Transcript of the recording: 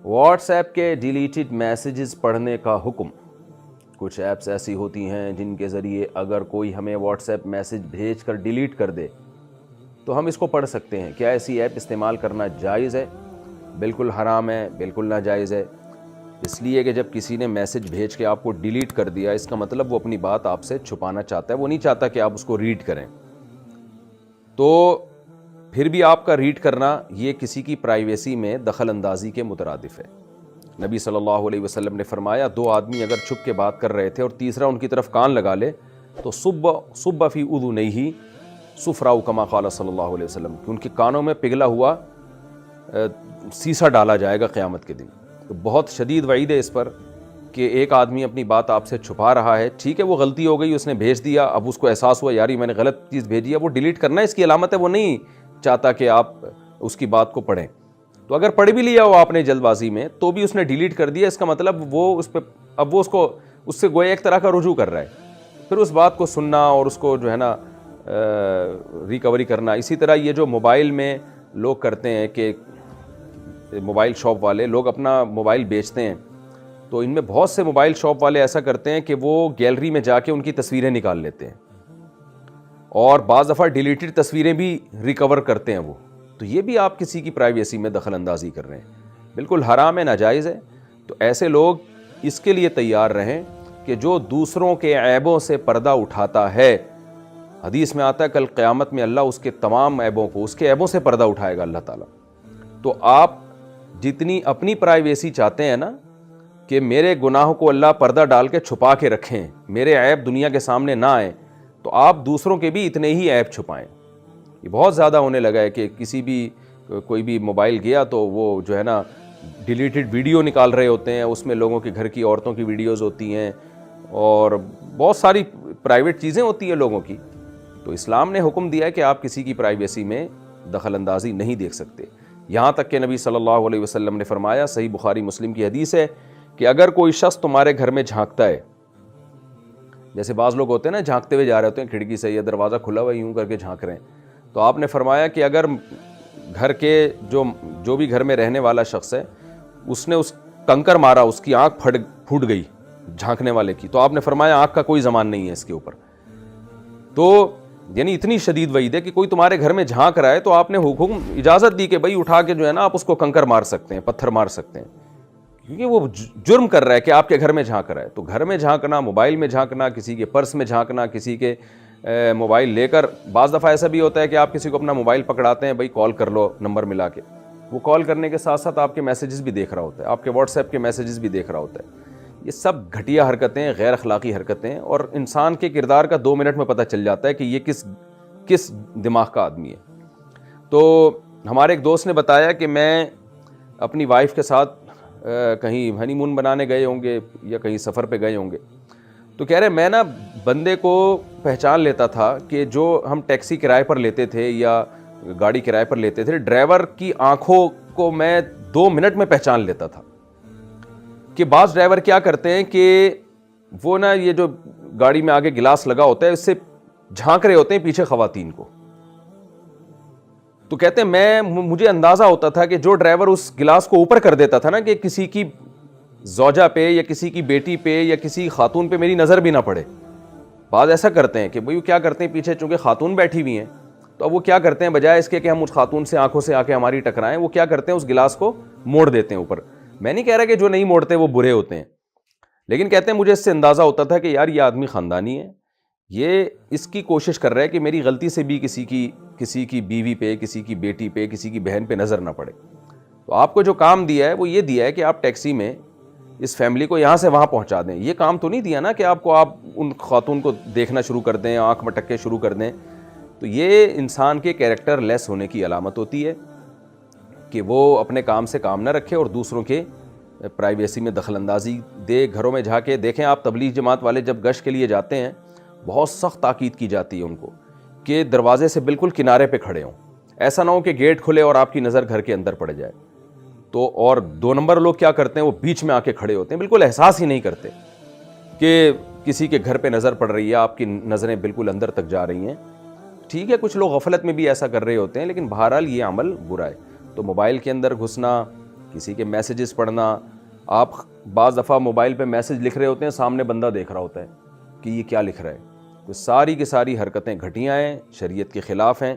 What's app کے deleted messages پڑھنے کا حکم۔ کچھ ایپس ایسی ہوتی ہیں جن کے ذریعے اگر کوئی ہمیں واٹس ایپ میسیج بھیج کر ڈیلیٹ کر دے تو ہم اس کو پڑھ سکتے ہیں۔ کیا ایسی ایپ استعمال کرنا جائز ہے؟ بالکل حرام ہے، بالکل ناجائز ہے۔ اس لیے کہ جب کسی نے میسیج بھیج کے آپ کو ڈیلیٹ کر دیا، اس کا مطلب وہ اپنی بات آپ سے چھپانا چاہتا ہے، وہ نہیں چاہتا کہ آپ اس کو ریڈ کریں۔ تو پھر بھی آپ کا ریڈ کرنا یہ کسی کی پرائیویسی میں دخل اندازی کے مترادف ہے۔ نبی صلی اللہ علیہ وسلم نے فرمایا، دو آدمی اگر چھپ کے بات کر رہے تھے اور تیسرا ان کی طرف کان لگا لے تو صب فی اذنیہ صفرا کما قال صلی اللہ علیہ وسلم، کہ ان کے کانوں میں پگھلا ہوا سیسا ڈالا جائے گا قیامت کے دن۔ تو بہت شدید وعید ہے اس پر کہ ایک آدمی اپنی بات آپ سے چھپا رہا ہے۔ ٹھیک ہے وہ غلطی ہو گئی، اس نے بھیج دیا، اب اس کو احساس ہوا یار میں نے غلط چیز بھیجی ہے، وہ ڈیلیٹ کرنا اس کی علامت ہے، وہ نہیں چاہتا کہ آپ اس کی بات کو پڑھیں۔ تو اگر پڑھ بھی لیا ہو آپ نے جلد بازی میں تو بھی اس نے ڈیلیٹ کر دیا، اس کا مطلب وہ اس پہ اب وہ اس سے گویا ایک طرح کا رجوع کر رہا ہے، پھر اس بات کو سننا اور اس کو جو ہے نا ریکوری کرنا۔ اسی طرح یہ جو موبائل میں لوگ کرتے ہیں کہ موبائل شاپ والے لوگ اپنا موبائل بیچتے ہیں، تو ان میں بہت سے موبائل شاپ والے ایسا کرتے ہیں کہ وہ گیلری میں جا کے ان کی تصویریں نکال لیتے ہیں اور بعض دفعہ ڈیلیٹڈ تصویریں بھی ریکور کرتے ہیں وہ۔ تو یہ بھی آپ کسی کی پرائیویسی میں دخل اندازی کر رہے ہیں، بالکل حرام ہے، ناجائز ہے۔ تو ایسے لوگ اس کے لیے تیار رہیں کہ جو دوسروں کے عیبوں سے پردہ اٹھاتا ہے، حدیث میں آتا ہے کل قیامت میں اللہ اس کے تمام عیبوں کو، اس کے عیبوں سے پردہ اٹھائے گا اللہ تعالیٰ۔ تو آپ جتنی اپنی پرائیویسی چاہتے ہیں نا کہ میرے گناہوں کو اللہ پردہ ڈال کے چھپا کے رکھیں، میرے عیب دنیا کے سامنے نہ آئیں، تو آپ دوسروں کے بھی اتنے ہی عیب چھپائیں۔ یہ بہت زیادہ ہونے لگا ہے کہ کسی بھی کوئی بھی موبائل گیا تو وہ جو ہے نا ڈیلیٹڈ ویڈیو نکال رہے ہوتے ہیں، اس میں لوگوں کے گھر کی عورتوں کی ویڈیوز ہوتی ہیں اور بہت ساری پرائیویٹ چیزیں ہوتی ہیں لوگوں کی۔ تو اسلام نے حکم دیا ہے کہ آپ کسی کی پرائیویسی میں دخل اندازی نہیں دیکھ سکتے۔ یہاں تک کہ نبی صلی اللہ علیہ وسلم نے فرمایا، صحیح بخاری مسلم کی حدیث ہے، کہ اگر کوئی شخص تمہارے گھر میں جھانکتا ہے، جیسے بعض لوگ ہوتے ہیں نا جھانکتے ہوئے جا رہے ہوتے ہیں کھڑکی سے یا دروازہ کھلا ہوا یوں کر کے جھانک رہے ہیں، تو آپ نے فرمایا کہ اگر گھر کے جو بھی گھر میں رہنے والا شخص ہے اس نے اس کنکر مارا، اس کی آنکھ پھوٹ گئی جھانکنے والے کی، تو آپ نے فرمایا آنکھ کا کوئی زمان نہیں ہے اس کے اوپر۔ تو یعنی اتنی شدید وعید ہے کہ کوئی تمہارے گھر میں جھانک رہا ہے تو آپ نے حکم اجازت دی کہ بھائی اٹھا کے جو ہے نا آپ اس کو کنکر مار سکتے ہیں، پتھر مار سکتے ہیں، کیونکہ وہ جرم کر رہا ہے کہ آپ کے گھر میں جھانک رہا ہے۔ تو گھر میں جھانکنا، موبائل میں جھانکنا، کسی کے پرس میں جھانکنا، کسی کے موبائل لے کر، بعض دفعہ ایسا بھی ہوتا ہے کہ آپ کسی کو اپنا موبائل پکڑاتے ہیں، بھائی کال کر لو نمبر ملا کے، وہ کال کرنے کے ساتھ ساتھ آپ کے میسیجز بھی دیکھ رہا ہوتا ہے، آپ کے واٹس ایپ کے میسیجز بھی دیکھ رہا ہوتا ہے۔ یہ سب گھٹیا حرکتیں، غیر اخلاقی حرکتیں، اور انسان کے کردار کا 2 منٹ میں پتہ چل جاتا ہے کہ یہ کس دماغ کا آدمی ہے۔ تو ہمارے ایک دوست نے بتایا کہ میں اپنی وائف کے ساتھ کہیں ہنی مون بنانے گئے ہوں گے یا کہیں سفر پہ گئے ہوں گے، تو کہہ رہے میں نا بندے کو پہچان لیتا تھا کہ جو ہم ٹیکسی کرائے پر لیتے تھے یا گاڑی کرائے پر لیتے تھے، ڈرائیور کی آنکھوں کو میں 2 منٹ میں پہچان لیتا تھا کہ بعض ڈرائیور کیا کرتے ہیں کہ وہ نا یہ جو گاڑی میں آگے گلاس لگا ہوتا ہے اس سے جھانک رہے ہوتے ہیں پیچھے خواتین کو۔ تو کہتے ہیں مجھے اندازہ ہوتا تھا کہ جو ڈرائیور اس گلاس کو اوپر کر دیتا تھا نا کہ کسی کی زوجہ پہ یا کسی کی بیٹی پہ یا کسی خاتون پہ میری نظر بھی نہ پڑے۔ بعض ایسا کرتے ہیں کہ بھئی کیا کرتے ہیں پیچھے چونکہ خاتون بیٹھی ہوئی ہیں تو اب وہ کیا کرتے ہیں بجائے اس کے کہ ہم اس خاتون سے آنکھوں سے آ کے ہماری ٹکرائیں، وہ کیا کرتے ہیں اس گلاس کو موڑ دیتے ہیں اوپر۔ میں نہیں کہہ رہا کہ جو نہیں موڑتے وہ برے ہوتے ہیں، لیکن کہتے ہیں مجھے اس سے اندازہ ہوتا تھا کہ یار یہ آدمی خاندانی ہے، یہ اس کی کوشش کر رہا ہے کہ میری غلطی سے بھی کسی کی بیوی پہ، کسی کی بیٹی پہ، کسی کی بہن پہ نظر نہ پڑے۔ تو آپ کو جو کام دیا ہے وہ یہ دیا ہے کہ آپ ٹیکسی میں اس فیملی کو یہاں سے وہاں پہنچا دیں۔ یہ کام تو نہیں دیا نا کہ آپ ان خاتون کو دیکھنا شروع کر دیں، آنکھ مٹکے شروع کر دیں۔ تو یہ انسان کے کیریکٹر لیس ہونے کی علامت ہوتی ہے کہ وہ اپنے کام سے کام نہ رکھے اور دوسروں کے پرائیویسی میں دخل اندازی دے۔ گھروں میں جا کے دیکھیں آپ، تبلیغ جماعت والے جب گشت کے لیے جاتے ہیں بہت سخت تاکید کی جاتی ہے ان کو کہ دروازے سے بالکل کنارے پہ کھڑے ہوں، ایسا نہ ہو کہ گیٹ کھلے اور آپ کی نظر گھر کے اندر پڑ جائے۔ تو اور 2 نمبر لوگ کیا کرتے ہیں، وہ بیچ میں آ کے کھڑے ہوتے ہیں، بالکل احساس ہی نہیں کرتے کہ کسی کے گھر پہ نظر پڑ رہی ہے، آپ کی نظریں بالکل اندر تک جا رہی ہیں. ٹھیک ہے کچھ لوگ غفلت میں بھی ایسا کر رہے ہوتے ہیں، لیکن بہرحال یہ عمل برا ہے. تو موبائل کے اندر گھسنا، کسی کے میسیجز پڑھنا، آپ بعض دفعہ موبائل پہ میسیج لکھ رہے ہوتے ہیں، سامنے بندہ دیکھ رہا ہوتا ہے کہ یہ کیا لکھ رہا ہے. تو ساری کی ساری حرکتیں گھٹیا ہیں، شریعت کے خلاف ہیں.